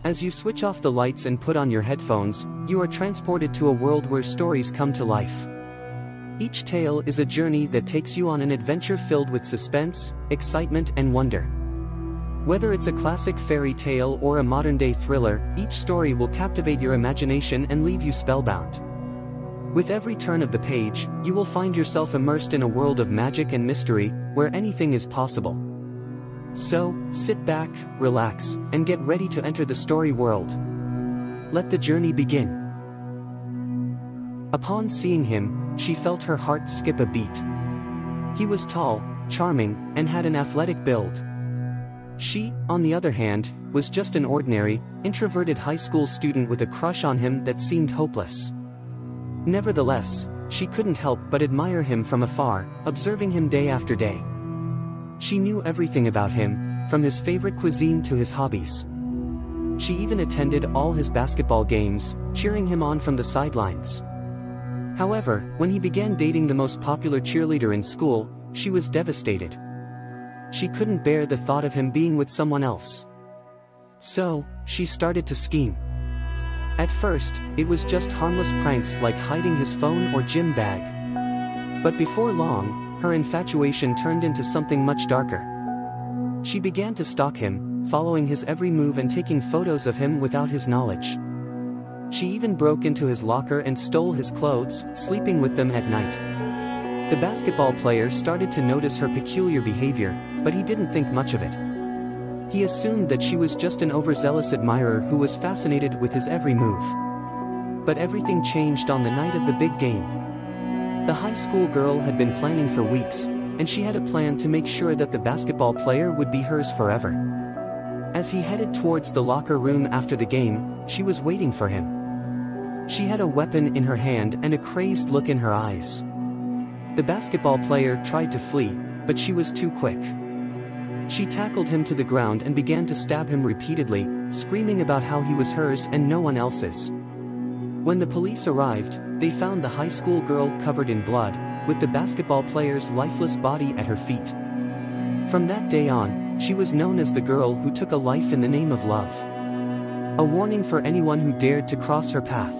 As you switch off the lights and put on your headphones, you are transported to a world where stories come to life. Each tale is a journey that takes you on an adventure filled with suspense, excitement, and wonder. Whether it's a classic fairy tale or a modern-day thriller, each story will captivate your imagination and leave you spellbound. With every turn of the page, you will find yourself immersed in a world of magic and mystery, where anything is possible. So, sit back, relax, and get ready to enter the story world. Let the journey begin. Upon seeing him, she felt her heart skip a beat. He was tall, charming, and had an athletic build. She, on the other hand, was just an ordinary, introverted high school student with a crush on him that seemed hopeless. Nevertheless, she couldn't help but admire him from afar, observing him day after day. She knew everything about him, from his favorite cuisine to his hobbies. She even attended all his basketball games, cheering him on from the sidelines. However, when he began dating the most popular cheerleader in school, she was devastated. She couldn't bear the thought of him being with someone else. So, she started to scheme. At first, it was just harmless pranks like hiding his phone or gym bag. But before long, her infatuation turned into something much darker. She began to stalk him, following his every move and taking photos of him without his knowledge. She even broke into his locker and stole his clothes, sleeping with them at night. The basketball player started to notice her peculiar behavior, but he didn't think much of it. He assumed that she was just an overzealous admirer who was fascinated with his every move. But everything changed on the night of the big game. The high school girl had been planning for weeks, and she had a plan to make sure that the basketball player would be hers forever. As he headed towards the locker room after the game, she was waiting for him. She had a weapon in her hand and a crazed look in her eyes. The basketball player tried to flee, but she was too quick. She tackled him to the ground and began to stab him repeatedly, screaming about how he was hers and no one else's. When the police arrived, they found the high school girl covered in blood, with the basketball player's lifeless body at her feet. From that day on, she was known as the girl who took a life in the name of love. A warning for anyone who dared to cross her path.